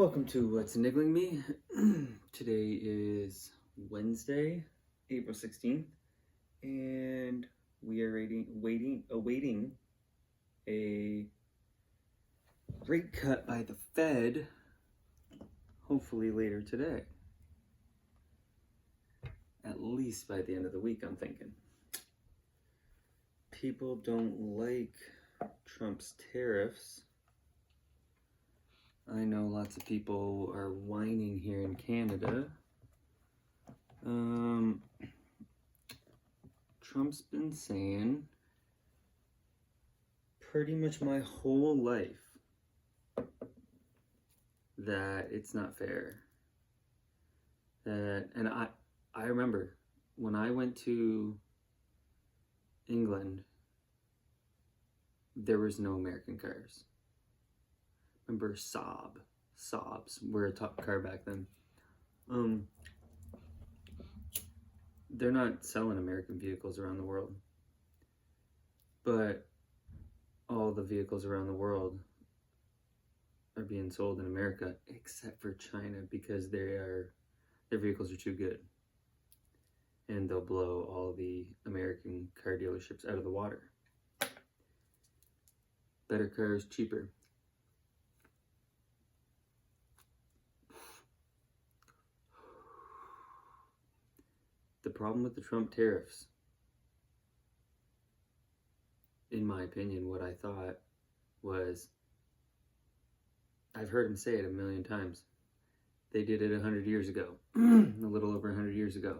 Welcome to What's Niggling Me. Today is Wednesday, April 16th, and we are awaiting a rate cut by the Fed, hopefully later today. At least by the end of the week, I'm thinking. People don't like Trump's tariffs. I know lots of people are whining here in Canada. Trump's been saying pretty much my whole life that it's not fair. And I remember when I went to England, there was no American cars. Remember Saabs were a top car back then. They're not selling American vehicles around the world, but all the vehicles around the world are being sold in America except for China because their vehicles are too good, and they'll blow all the American car dealerships out of the water. Better cars, cheaper. The problem with the Trump tariffs, in my opinion, what I thought was, I've heard him say it a million times. They did it 100 years ago, a little over 100 years ago.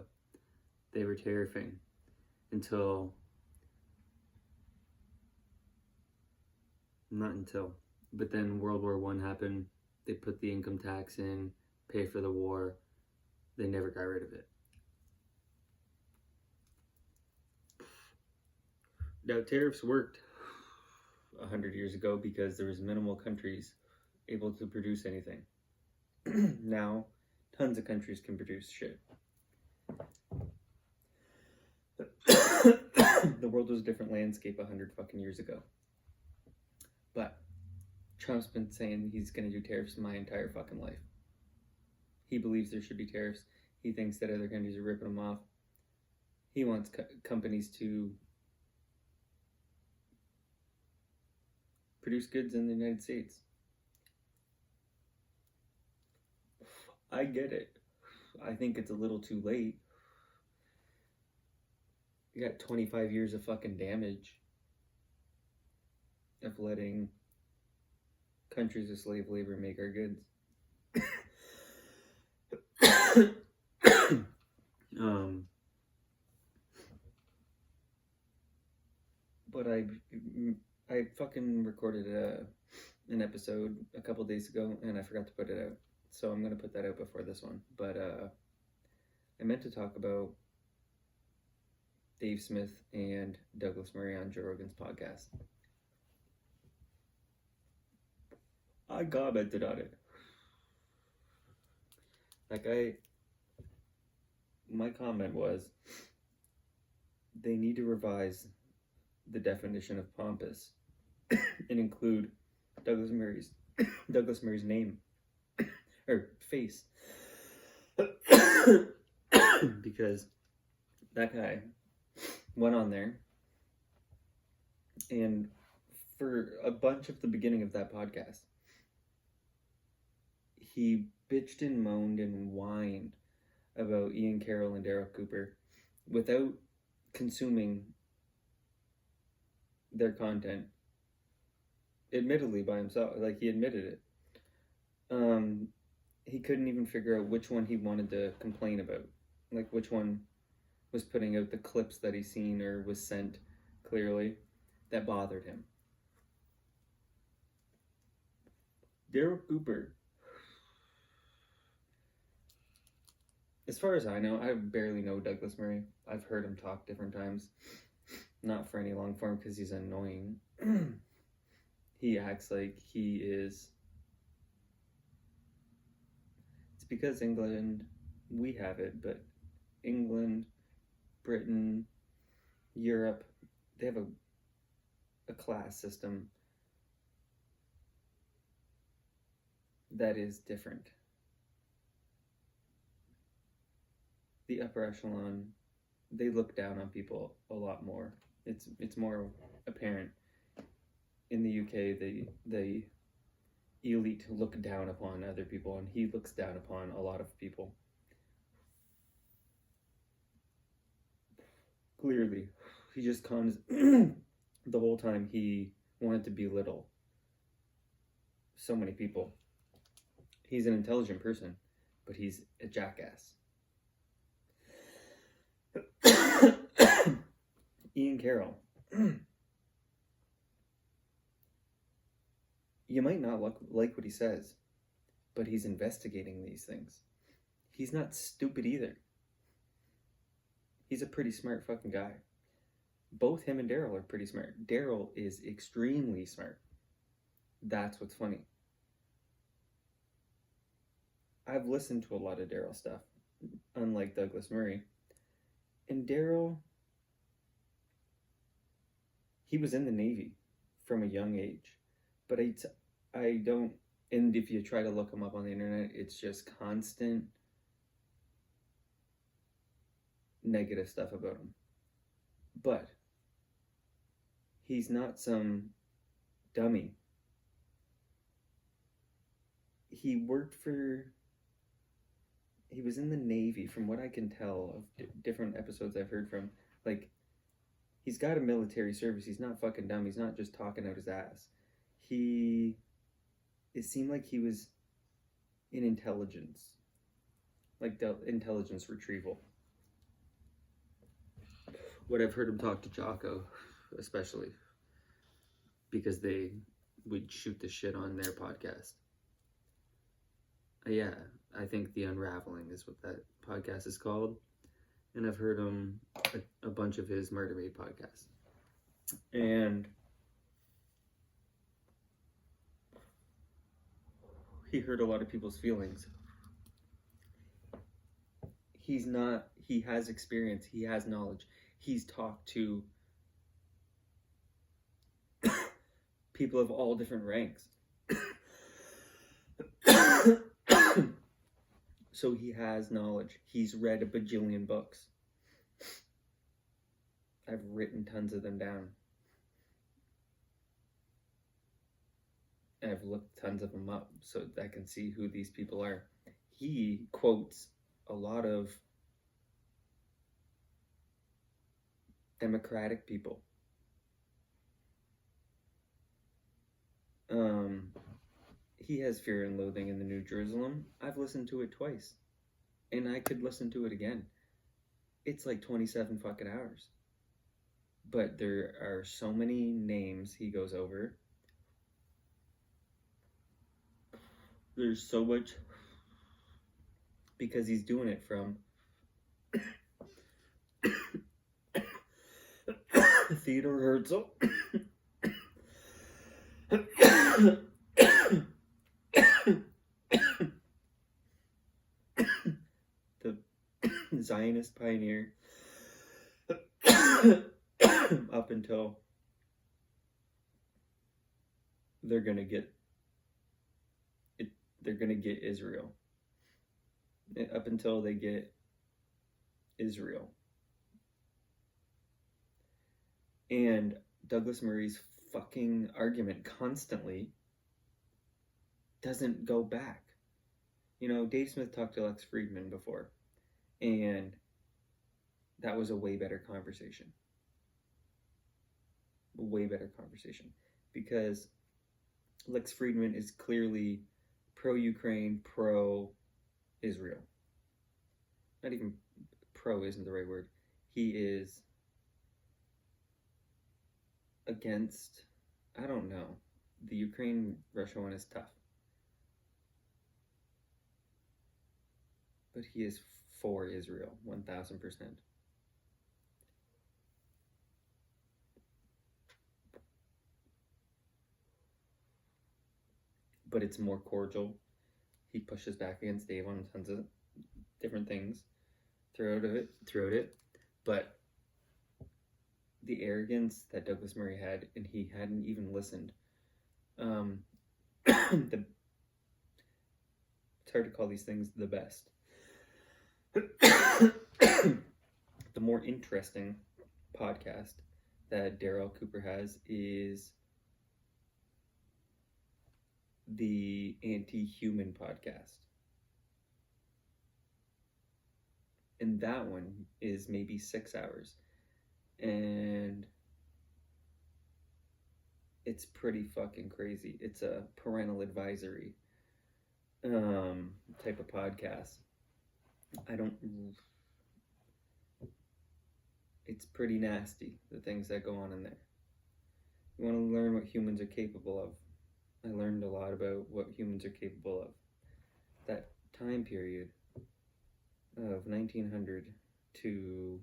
They were tariffing but then World War I happened. They put the income tax in, pay for the war. They never got rid of it. Now, tariffs worked 100 years ago because there was minimal countries able to produce anything. Now, tons of countries can produce shit. The world was a different landscape 100 fucking years ago. But Trump's been saying he's going to do tariffs my entire fucking life. He believes there should be tariffs. He thinks that other countries are ripping them off. He wants companies to produce goods in the United States. I get it. I think it's a little too late. You got 25 years of fucking damage of letting countries of slave labor make our goods. But I fucking recorded an episode a couple days ago and I forgot to put it out. So I'm going to put that out before this one. But I meant to talk about Dave Smith and Douglas Murray on Joe Rogan's podcast. I commented on it. My comment was, they need to revise the definition of pompous and include Douglas Murray's name or face, because that guy went on there and for a bunch of the beginning of that podcast, he bitched and moaned and whined about Ian Carroll and Daryl Cooper without consuming their content, admittedly by himself. Like, he admitted it. He couldn't even figure out which one he wanted to complain about, like which one was putting out the clips that he seen or was sent clearly that bothered him. Daryl Cooper, as far as I know, I barely know Douglas Murray. I've heard him talk different times. Not for any long form because he's annoying. He acts like he is. It's because England, we have it, but England, Britain, Europe, they have a class system that is different. The upper echelon, they look down on people a lot more. It's more apparent. In the UK, the elite look down upon other people, and he looks down upon a lot of people. Clearly, he just cons the whole time. He wanted to belittle so many people. He's an intelligent person, but he's a jackass. Ian Carroll. You might not like what he says, but he's investigating these things. He's not stupid either. He's a pretty smart fucking guy. Both him and Daryl are pretty smart. Daryl is extremely smart. That's what's funny. I've listened to a lot of Daryl stuff, unlike Douglas Murray. And Daryl, he was in the Navy from a young age. But I don't, and if you try to look him up on the internet, it's just constant negative stuff about him. But he's not some dummy. He was in the Navy, from what I can tell of different episodes I've heard from. Like, he's got a military service. He's not fucking dumb. He's not just talking out his ass. It seemed like he was in intelligence. Like intelligence retrieval. What I've heard him talk to Jocko, especially, because they would shoot the shit on their podcast. Yeah, I think The Unraveling is what that podcast is called. And I've heard him a bunch of his Murder Made podcasts. And he hurt a lot of people's feelings. He has experience, he has knowledge. He's talked to people of all different ranks. So he has knowledge. He's read a bajillion books. I've written tons of them down. And I've looked tons of them up so that I can see who these people are. He quotes a lot of democratic people. He has Fear and Loathing in the New Jerusalem. I've listened to it twice. And I could listen to it again. It's like 27 fucking hours. But there are so many names he goes over. There's so much, because he's doing it from Theodore Herzl the Zionist pioneer up until they're gonna get Israel. Up until they get Israel. And Douglas Murray's fucking argument constantly doesn't go back. You know, Dave Smith talked to Lex Friedman before, and that was a way better conversation. Way better conversation. Because Lex Friedman is clearly pro-Ukraine, pro-Israel. Not even pro isn't the right word. He is against, I don't know. The Ukraine-Russia one is tough. But he is for Israel, 1,000%. But it's more cordial. He pushes back against Dave on tons of different things throughout it. But the arrogance that Douglas Murray had, and he hadn't even listened. hard to call these things the best. The more interesting podcast that Daryl Cooper has is the Anti-Human podcast. And that one is maybe 6 hours. And it's pretty fucking crazy. It's a parental advisory type of podcast. It's pretty nasty, the things that go on in there. You want to learn what humans are capable of. I learned a lot about what humans are capable of. That time period of 1900 to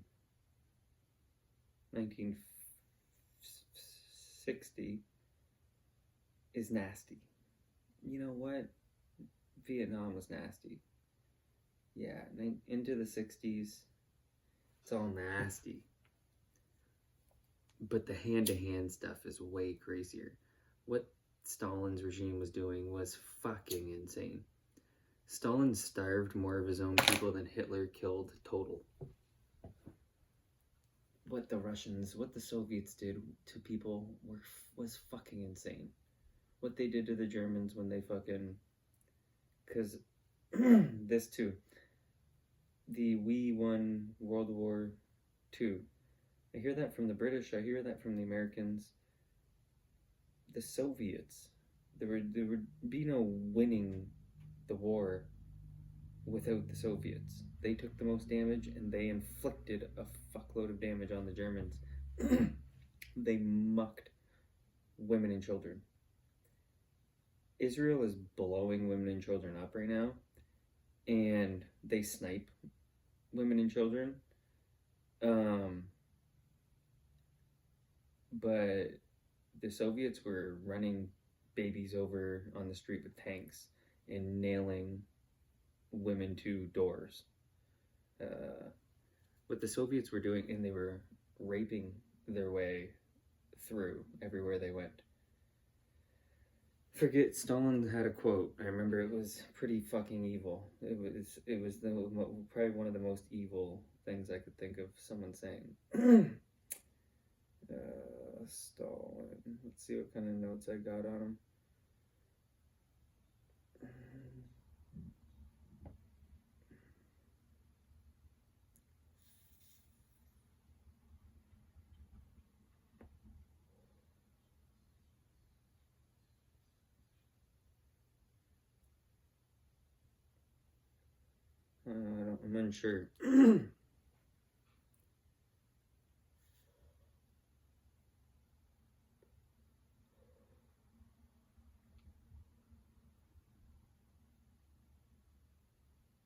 1960 is nasty. You know what? Vietnam was nasty. Yeah, into the 60s, it's all nasty. But the hand-to-hand stuff is way crazier. What Stalin's regime was doing was fucking insane. Stalin starved more of his own people than Hitler killed total. What the Soviets did to people was fucking insane. What they did to the Germans when they fucking... Because, this too. We won World War II. I hear that from the British, I hear that from the Americans. The Soviets, there would be no winning the war without the Soviets. They took the most damage and they inflicted a fuckload of damage on the Germans. They mucked women and children. Israel is blowing women and children up right now, and they snipe women and children. But the Soviets were running babies over on the street with tanks and nailing women to doors. What the Soviets were doing, and they were raping their way through everywhere they went. Forget, Stalin had a quote. I remember it was pretty fucking evil. It was probably one of the most evil things I could think of someone saying. Stalin. Let's see what kind of notes I got on him. I'm unsure.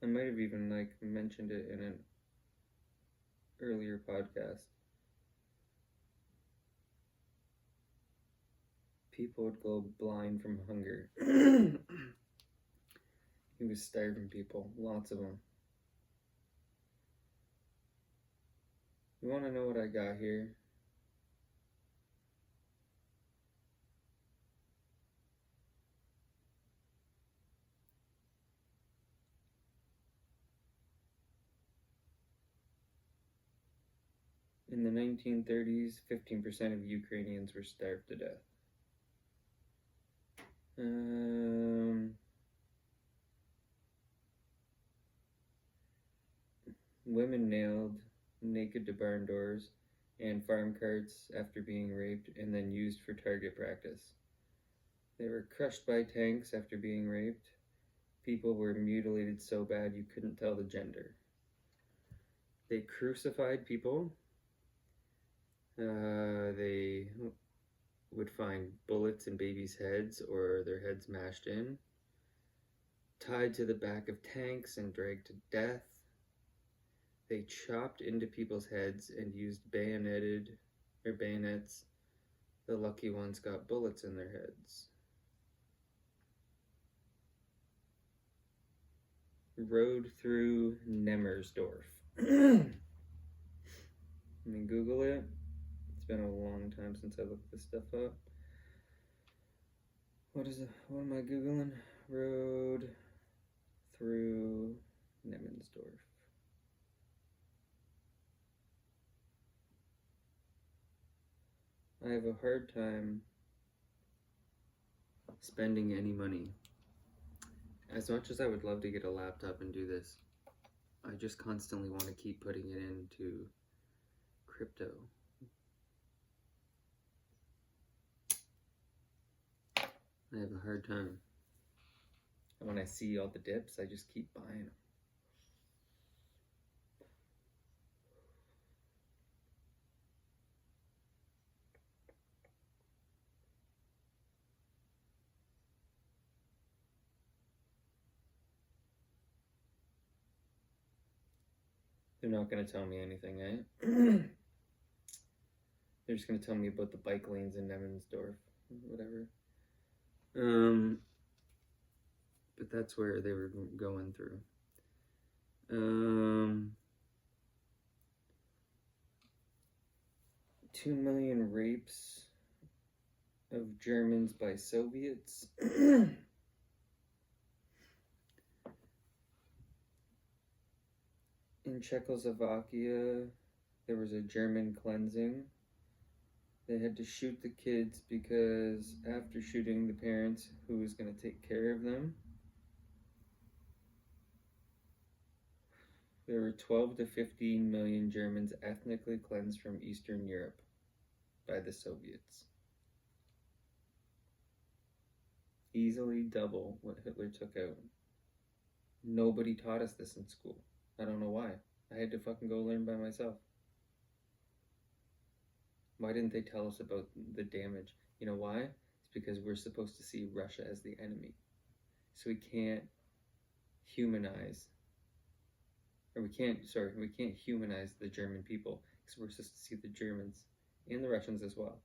I might have even mentioned it in an earlier podcast. People would go blind from hunger. He was starving people, lots of them. You want to know what I got here? In the 1930s, 15% of Ukrainians were starved to death. Women nailed naked to barn doors and farm carts after being raped and then used for target practice. They were crushed by tanks after being raped. People were mutilated so bad you couldn't tell the gender. They crucified people. They would find bullets in babies' heads or their heads mashed in, tied to the back of tanks and dragged to death. They chopped into people's heads and used bayonets. The lucky ones got bullets in their heads. Rode through Nemmersdorf. Let me Google it. It's been a long time since I looked this stuff up. What am I Googling? Rode through Nemmensdorf. I have a hard time spending any money. As much as I would love to get a laptop and do this, I just constantly want to keep putting it into crypto. I have a hard time. And when I see all the dips, I just keep buying them. They're not going to tell me anything, eh? They're just going to tell me about the bike lanes in Nemmensdorf, whatever. But that's where they were going through. 2 million rapes of Germans by Soviets. In Czechoslovakia, there was a German cleansing. They had to shoot the kids because after shooting the parents, who was going to take care of them? There were 12 to 15 million Germans ethnically cleansed from Eastern Europe by the Soviets. Easily double what Hitler took out. Nobody taught us this in school. I don't know why. I had to fucking go learn by myself. Why didn't they tell us about the damage? You know why? It's because we're supposed to see Russia as the enemy. So we can't humanize, we can't humanize the German people, because we're supposed to see the Germans and the Russians as well.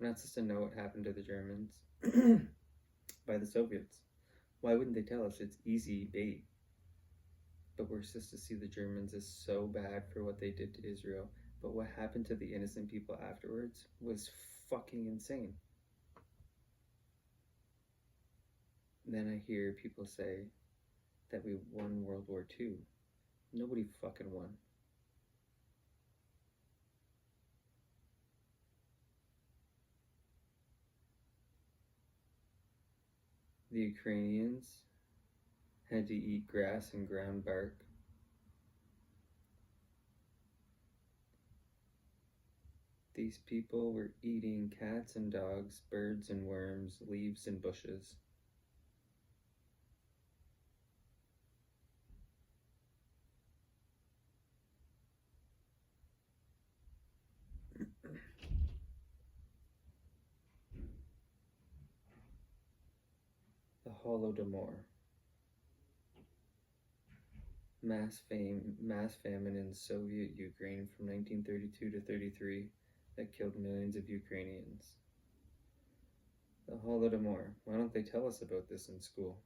We're not supposed to know what happened to the Germans by the Soviets. Why wouldn't they tell us? It's easy bait. But we're supposed to see the Germans as so bad for what they did to Israel. But what happened to the innocent people afterwards was fucking insane. Then I hear people say that we won World War II. Nobody fucking won. The Ukrainians had to eat grass and ground bark. These people were eating cats and dogs, birds and worms, leaves and bushes. The Holodomor. Mass famine in Soviet Ukraine from 1932 to 33 that killed millions of Ukrainians. The Holodomor. Why don't they tell us about this in school?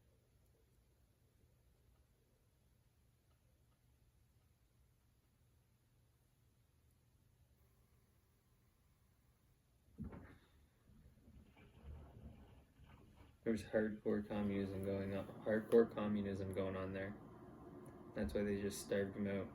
There's hardcore communism going on there. That's why they just starved them out.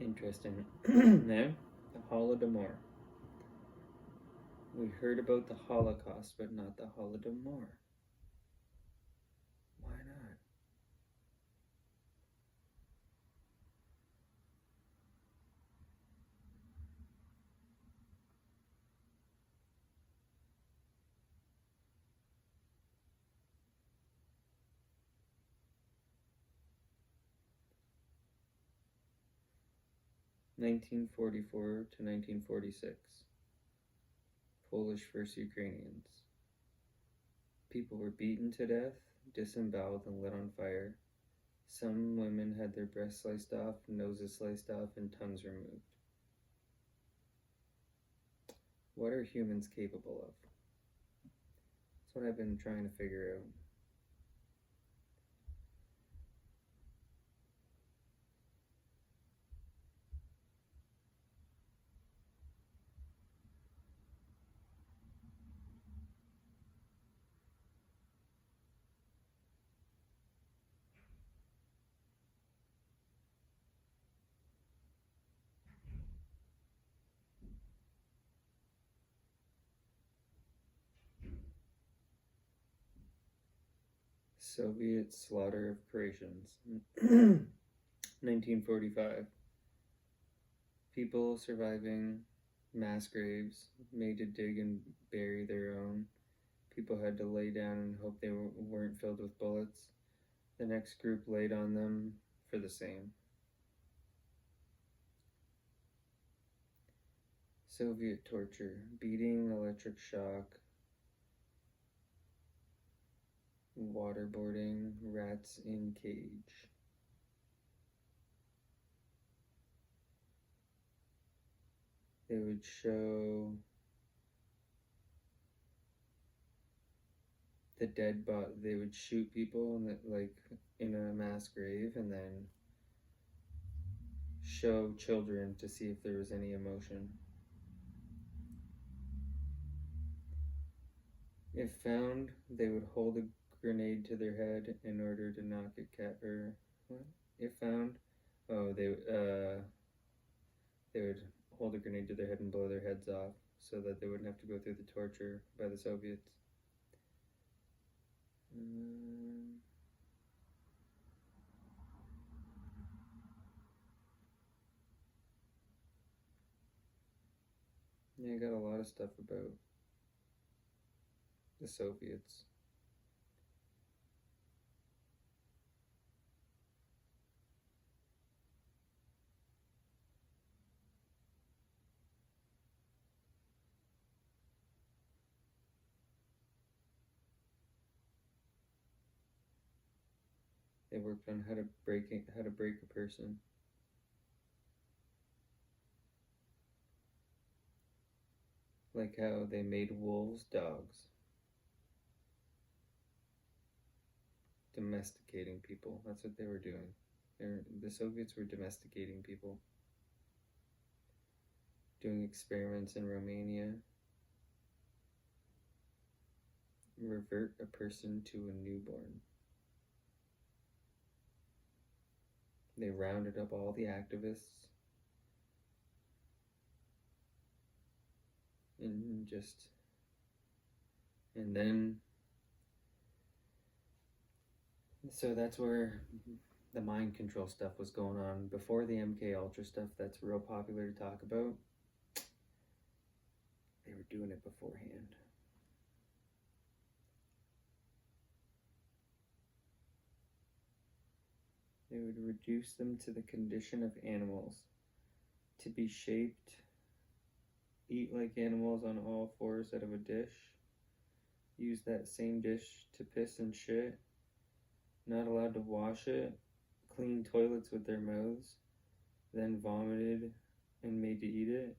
Interesting. Now, the Holodomor. We heard about the Holocaust, but not the Holodomor. Why not? (1944 to 1946). Polish versus Ukrainians. People were beaten to death, disemboweled, and lit on fire. Some women had their breasts sliced off, noses sliced off, and tongues removed. What are humans capable of? That's what I've been trying to figure out. Soviet slaughter of creations. 1945. People surviving mass graves, made to dig and bury their own. People had to lay down and hope they weren't filled with bullets. The next group laid on them for the same. Soviet torture, beating, electric shock, waterboarding, rats in cage. They would show the dead body. They would shoot people in a mass grave, and then show children to see if there was any emotion. If found, they would hold a grenade to their head in order to not get what? If found, they would hold a grenade to their head and blow their heads off so that they wouldn't have to go through the torture by the Soviets. Yeah, I got a lot of stuff about the Soviets. They worked on how to break a person. Like how they made wolves dogs. Domesticating people. That's what they were doing. The Soviets were domesticating people. Doing experiments in Romania. Revert a person to a newborn. They rounded up all the activists and then so that's where the mind control stuff was going on before the MK Ultra stuff that's real popular to talk about. They were doing it beforehand. They would reduce them to the condition of animals, to be shaped, eat like animals on all fours out of a dish, use that same dish to piss and shit, not allowed to wash it, clean toilets with their mouths, then vomited and made to eat it,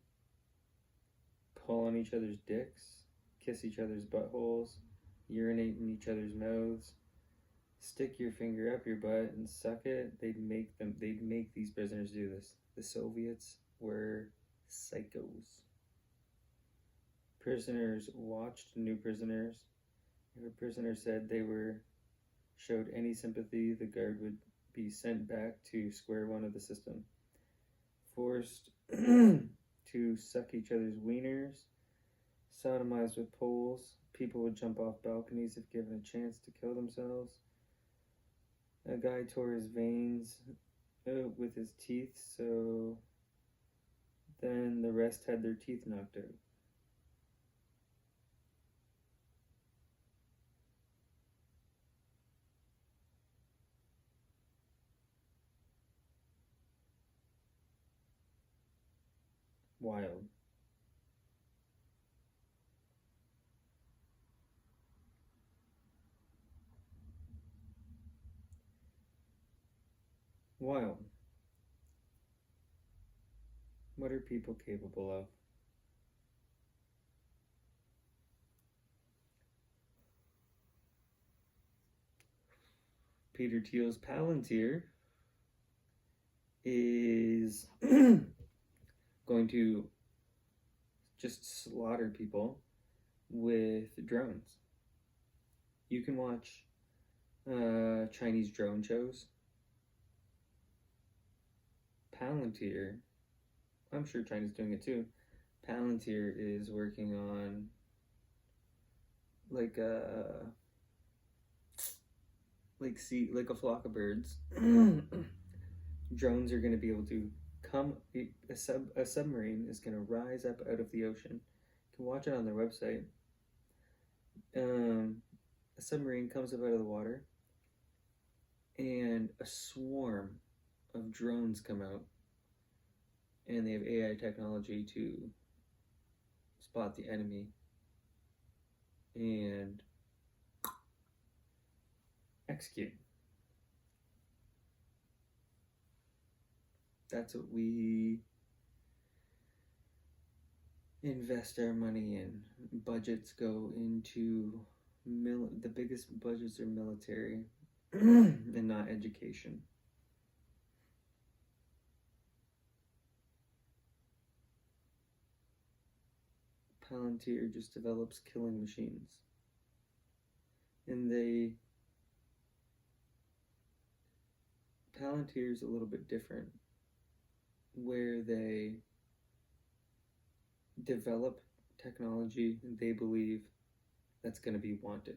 pull on each other's dicks, kiss each other's buttholes, urinate in each other's mouths, stick your finger up your butt and suck it. They'd make these prisoners do this. The Soviets were psychos. Prisoners watched new prisoners. If a prisoner said they showed any sympathy, the guard would be sent back to square one of the system. Forced to suck each other's wieners, sodomized with poles. People would jump off balconies if given a chance to kill themselves. A guy tore his veins out with his teeth, so then the rest had their teeth knocked out. Wild. Wild. What are people capable of? Peter Thiel's Palantir is going to just slaughter people with drones. You can watch Chinese drone shows. Palantir, I'm sure China's doing it too. Palantir is working on like a flock of birds. Drones are going to be able to come. A submarine is going to rise up out of the ocean. You can watch it on their website. A submarine comes up out of the water, and a swarm of drones come out, and they have AI technology to spot the enemy and execute. That's what we invest our money in. Budgets go into the biggest budgets are military and not education. Palantir just develops killing machines. And Palantir's a little bit different, where they develop technology they believe that's going to be wanted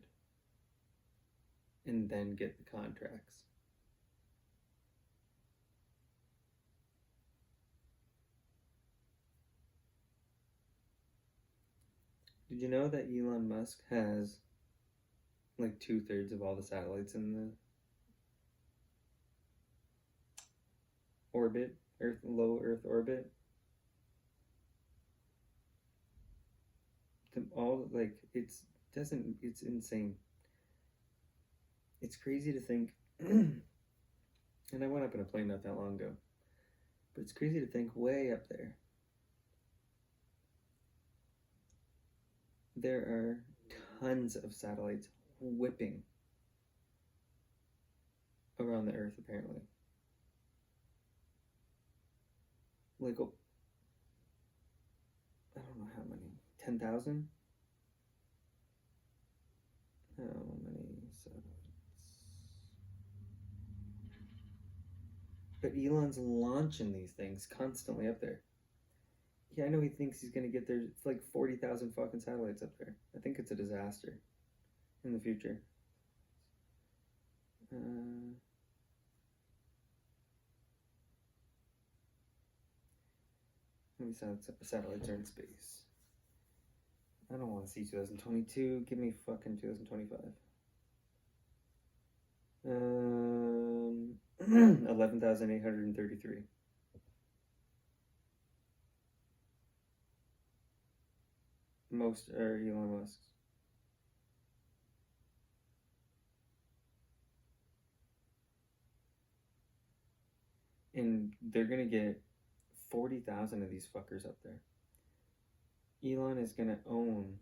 and then get the contracts. Did you know that Elon Musk has like 2/3 of all the satellites in the orbit, low Earth orbit? It's insane. It's crazy to think, and I went up in a plane not that long ago, but it's crazy to think way up there are tons of satellites whipping around the Earth, apparently. Like, I don't know how many, 10,000? How many satellites? But Elon's launching these things constantly up there. Yeah, I know he thinks he's going to get there. It's like 40,000 fucking satellites up there. I think it's a disaster in the future. How many satellites are in space? I don't want to see 2022. Give me fucking 2025. 11,833. Most are Elon Musk's. And they're going to get 40,000 of these fuckers up there. Elon is going to own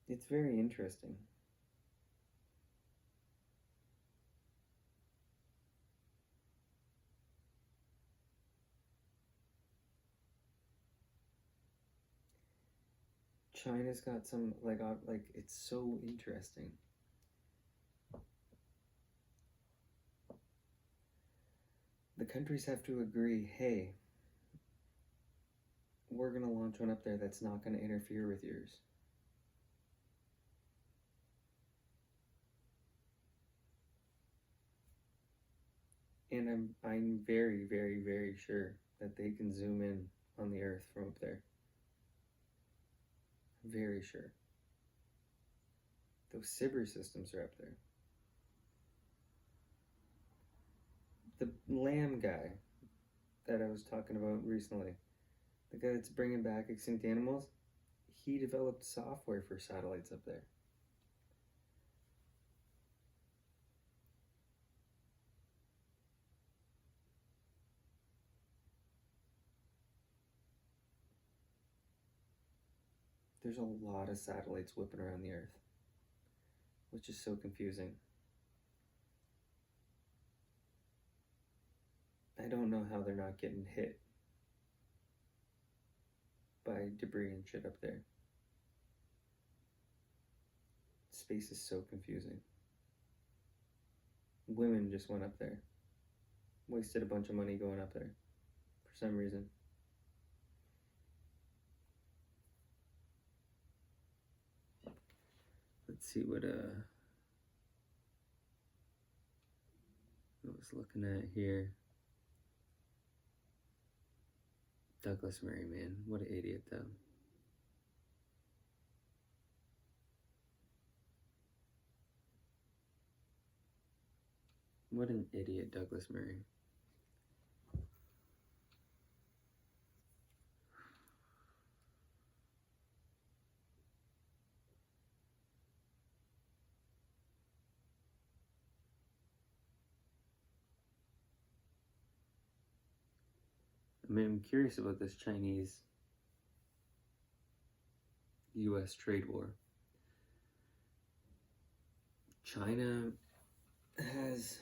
it's very interesting. China's got some it's so interesting. The countries have to agree, hey, we're going to launch one up there that's not going to interfere with yours. And I'm very, very, very sure that they can zoom in on the Earth from up there. Very sure. Those SBIR systems are up there. The Lamb guy that I was talking about recently, the guy that's bringing back extinct animals, he developed software for satellites up there. there's a lot of satellites whipping around the Earth, which is so confusing. I don't know how they're not getting hit by debris and shit up there. Space is so confusing. Women just went up there. Wasted a bunch of money going up there for some reason. Let's see what I was looking at here. Douglas Murray, man, what an idiot though. What an idiot, Douglas Murray. I mean, I'm curious about this Chinese-US trade war. China has,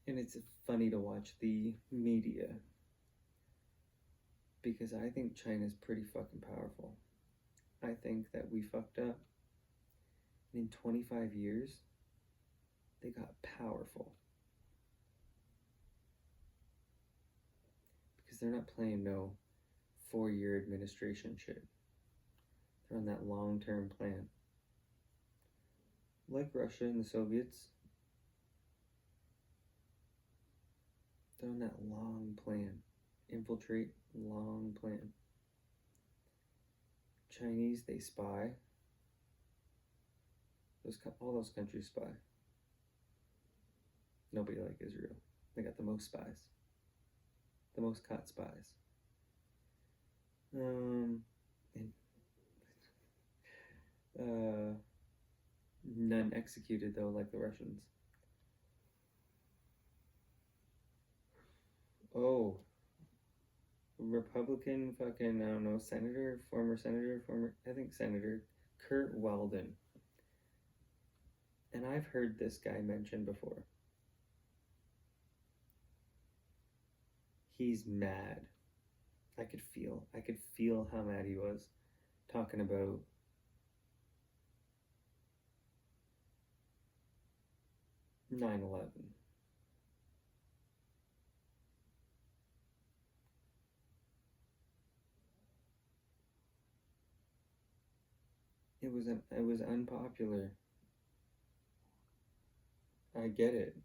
and it's funny to watch the media, because I think China's pretty fucking powerful. I think that we fucked up. And in 25 years, they got powerful. Because they're not playing no 4-year administration shit. They're on that long-term plan. Like Russia and the Soviets, they're on that long plan. Infiltrate, long plan. Chinese, they spy. All those countries spy. Nobody like Israel. They got the most spies. The most caught spies. None executed though, like the Russians. Oh, Republican fucking, I don't know, former senator, Curt Weldon. And I've heard this guy mentioned before. He's mad. I could feel how mad he was, talking about "9/11". It was unpopular. I get it.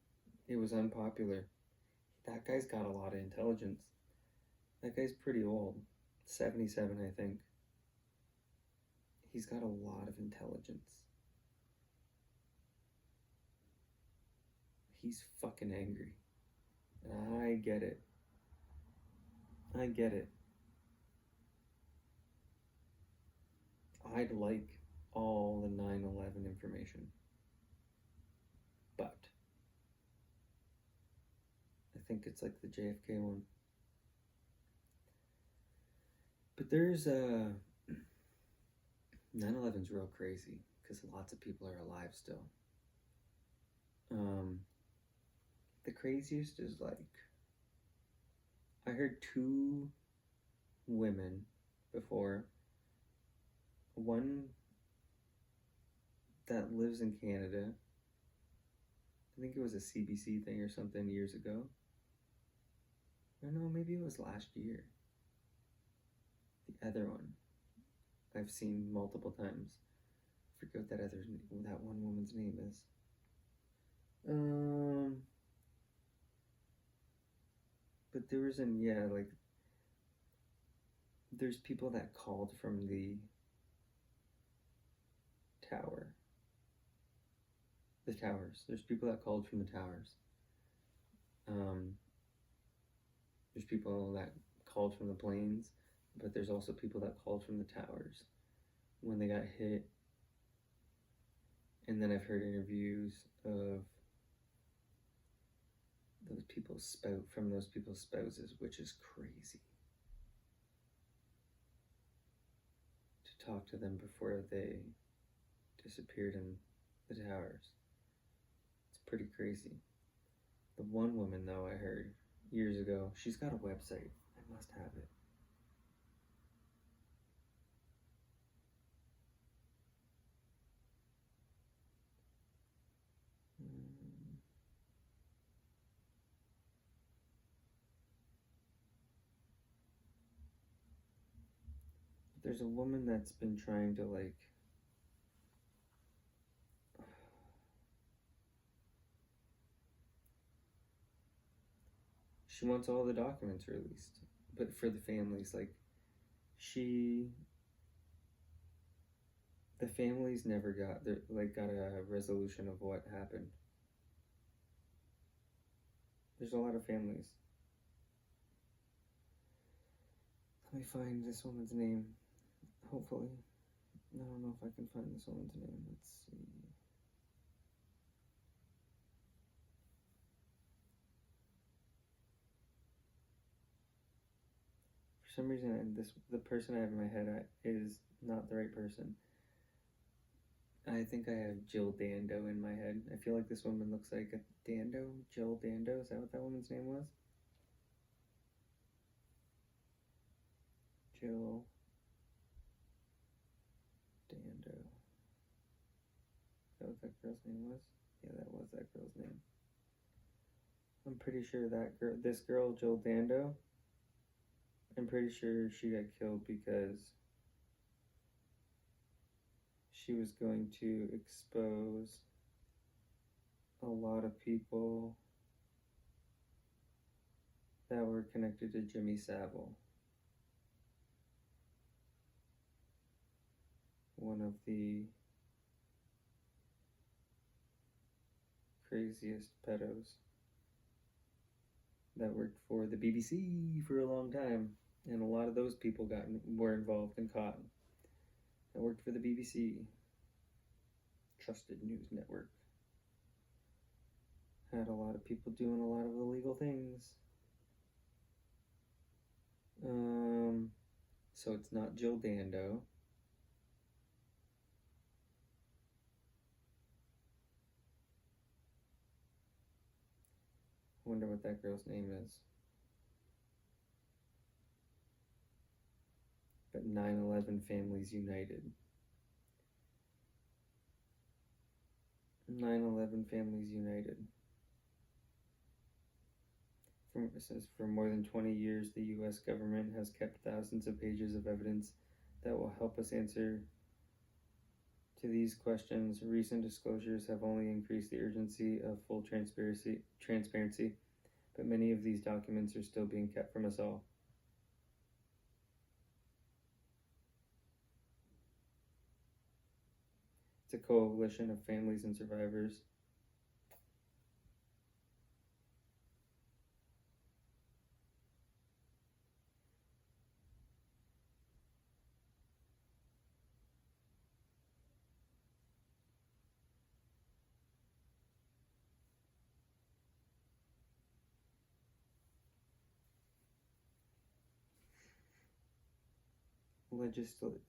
It was unpopular. That guy's got a lot of intelligence. That guy's pretty old. 77, I think. He's got a lot of intelligence. He's fucking angry. And I get it. I get it. I'd like all the 9/11 information. But I think it's like the JFK one. But there's 9/11's real crazy because lots of people are alive still. The craziest is like, I heard 2 women before. One that lives in Canada. I think it was a CBC thing or something years ago. Or no, maybe it was last year. The other one I've seen multiple times. I forget what that one woman's name is. But there was there's people that called from the tower. The towers. There's people that called from the towers. There's people that called from the planes, but there's also people that called from the towers when they got hit. And then I've heard interviews of those people's spouses, which is crazy. talk to them before they disappeared in the towers. It's pretty crazy. The one woman, though, I heard years ago, she's got a website. I must have it. There's a woman that's been trying to, like, she wants all the documents released, but for the families, like, the families never got a resolution of what happened. There's a lot of families. Let me find this woman's name. Hopefully. I don't know if I can find this woman's name. Let's see. For some reason, the person I have in my head is not the right person. I think I have Jill Dando in my head. I feel like this woman looks like a Dando. Jill Dando, is that what that woman's name was? Jill Dando. Is that what that girl's name was? Yeah, that was that girl's name. I'm pretty sure this girl, Jill Dando, I'm pretty sure she got killed because she was going to expose a lot of people that were connected to Jimmy Savile, one of the craziest pedos that worked for the BBC for a long time, and a lot of those people were involved and caught. That worked for the BBC, trusted news network. Had a lot of people doing a lot of illegal things. So it's not Jill Dando. I wonder what that girl's name is. But 9/11 Families United. 9/11 Families United. It says, for more than 20 years, the U.S. government has kept thousands of pages of evidence that will help us answer to these questions. Recent disclosures have only increased the urgency of full transparency, but many of these documents are still being kept from us all. It's a coalition of families and survivors.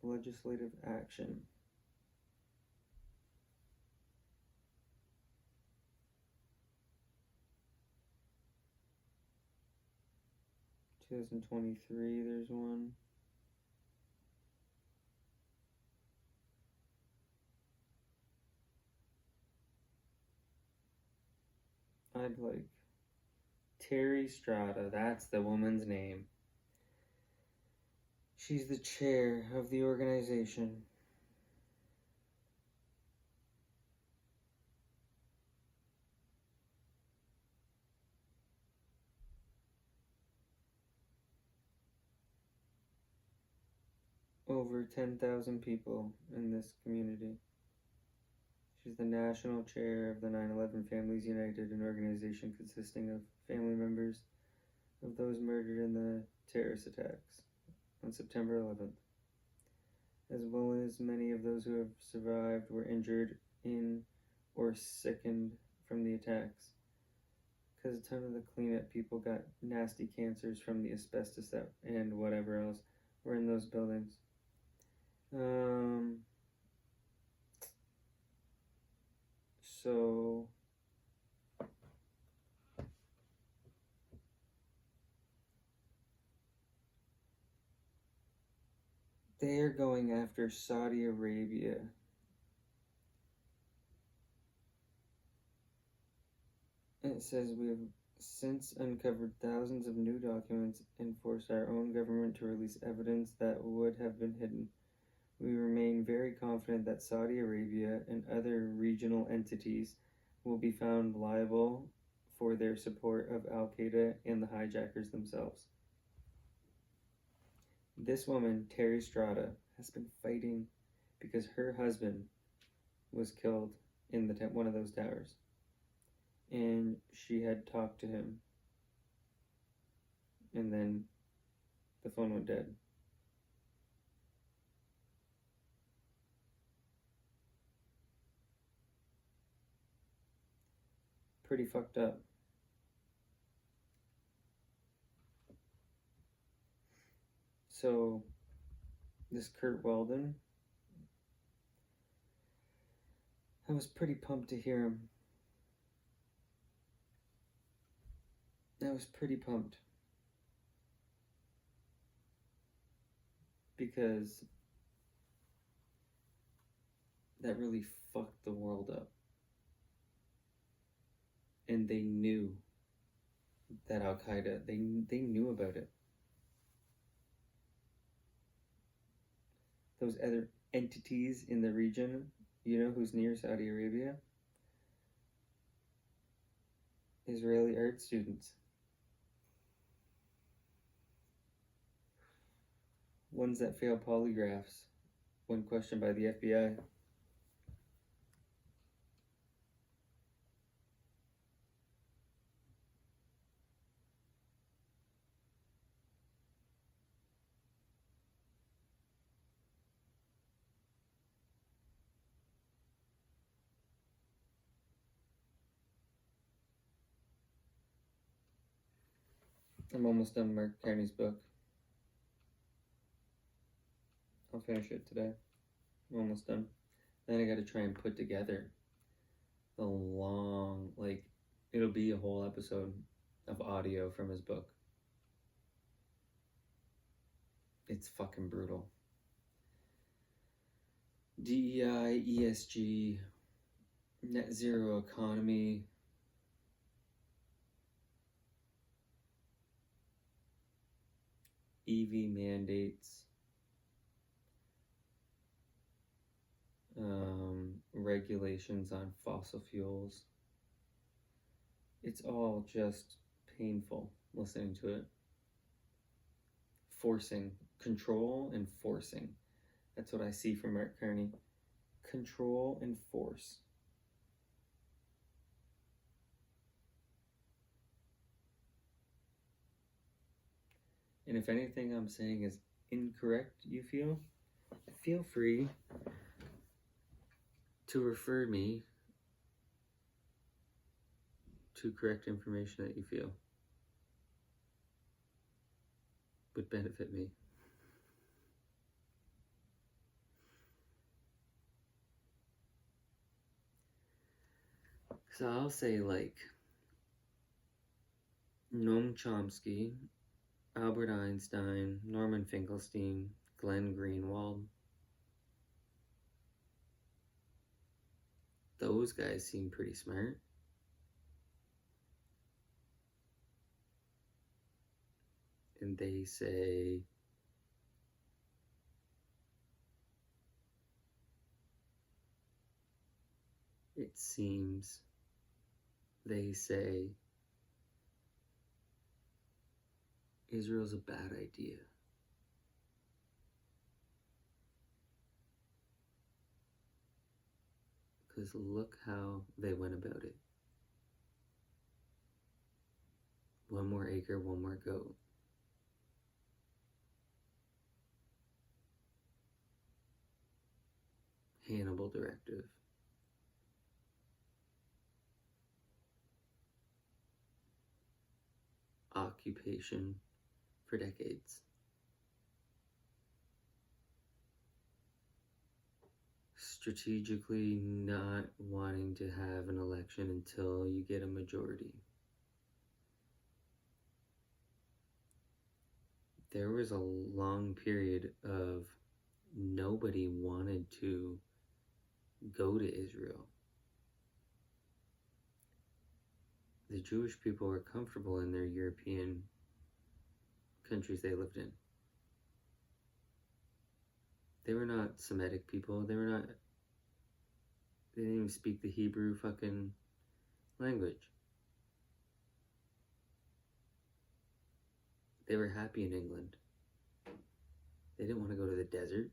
Legislative action. In 2023, there's one. I'd like Terry Strada, that's the woman's name. She's the chair of the organization. Over 10,000 people in this community. She's the national chair of the 9/11 Families United, an organization consisting of family members of those murdered in the terrorist attacks on September 11th, as well as many of those who have survived, were injured in or sickened from the attacks. Because a ton of the cleanup people got nasty cancers from the asbestos and whatever else were in those buildings. So they are going after Saudi Arabia. And it says we have since uncovered thousands of new documents and forced our own government to release evidence that would have been hidden. We remain very confident that Saudi Arabia and other regional entities will be found liable for their support of Al Qaeda and the hijackers themselves. This woman, Terry Strada, has been fighting because her husband was killed in one of those towers. And she had talked to him. And then the phone went dead. Pretty fucked up. So, this Kurt Weldon, I was pretty pumped to hear him. I was pretty pumped. Because that really fucked the world up. And they knew that Al Qaeda, they knew about it. Those other entities in the region, you know who's near Saudi Arabia? Israeli art students. Ones that fail polygraphs when questioned by the FBI. I'm almost done Mark Carney's book. I'll finish it today. I'm almost done. Then I gotta try and put together the long, it'll be a whole episode of audio from his book. It's fucking brutal. DEI, ESG, net zero economy, EV mandates, regulations on fossil fuels. It's all just painful listening to it. Forcing, control and forcing. That's what I see from Mark Carney. Control and force. And if anything I'm saying is incorrect, you feel free to refer me to correct information that you feel would benefit me. So I'll say Noam Chomsky, Albert Einstein, Norman Finkelstein, Glenn Greenwald. Those guys seem pretty smart. And they say it seems they say Israel's a bad idea. Because look how they went about it. 1 more acre, 1 more goat. Hannibal directive. Occupation for decades. strategically not wanting to have an election until you get a majority. There was a long period of nobody wanted to go to Israel. The Jewish people were comfortable in their European countries they lived in. They were not Semitic people. They didn't even speak the Hebrew fucking language. They were happy in England. They didn't want to go to the desert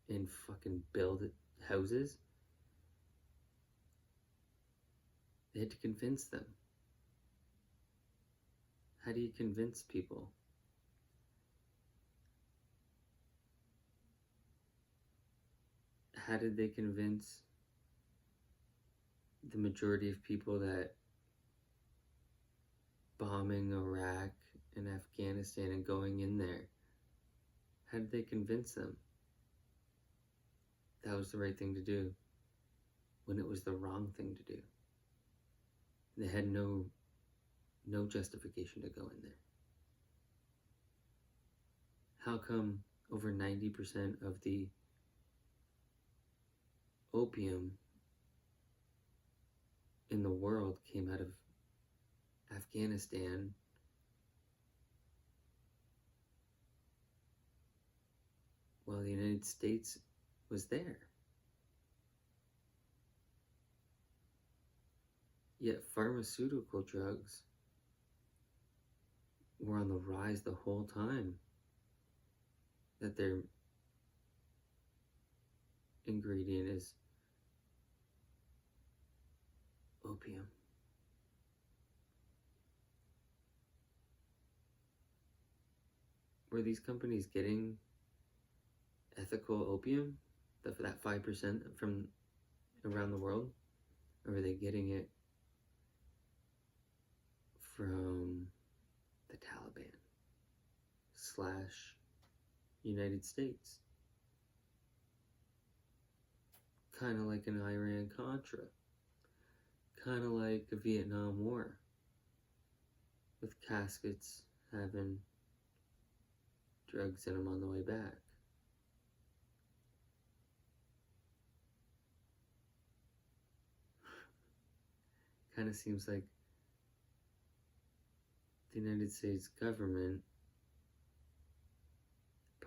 and fucking build houses. They had to convince them. How do you convince people? How did they convince the majority of people that bombing Iraq and Afghanistan and going in there, how did they convince them that was the right thing to do when it was the wrong thing to do? They had no justification to go in there. How come over 90% of the opium in the world came out of Afghanistan, while the United States was there? Yet pharmaceutical drugs were on the rise the whole time that their ingredient is opium. Were these companies getting ethical opium, that 5% from around the world? Or were they getting it from the Taliban / United States? Kind of like an Iran-Contra. Kind of like a Vietnam War, with caskets having drugs in them on the way back. Kind of seems like the United States government,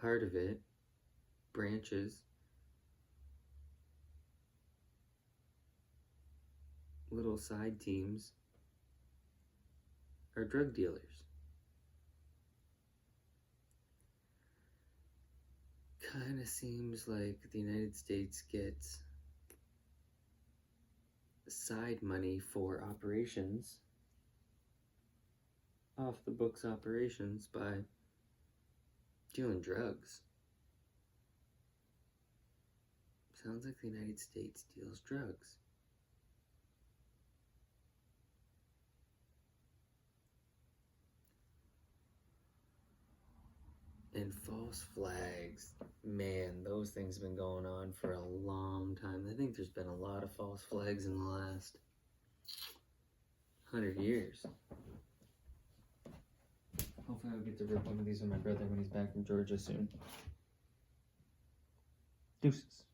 part of it, branches, little side teams, are drug dealers. Kind of seems like the United States gets side money for operations, off the books operations, by dealing drugs. Sounds like the United States deals drugs. And false flags, man, those things have been going on for a long time. I think there's been a lot of false flags in the last 100 years. Hopefully I'll get to rip one of these with my brother when he's back from Georgia soon. Deuces.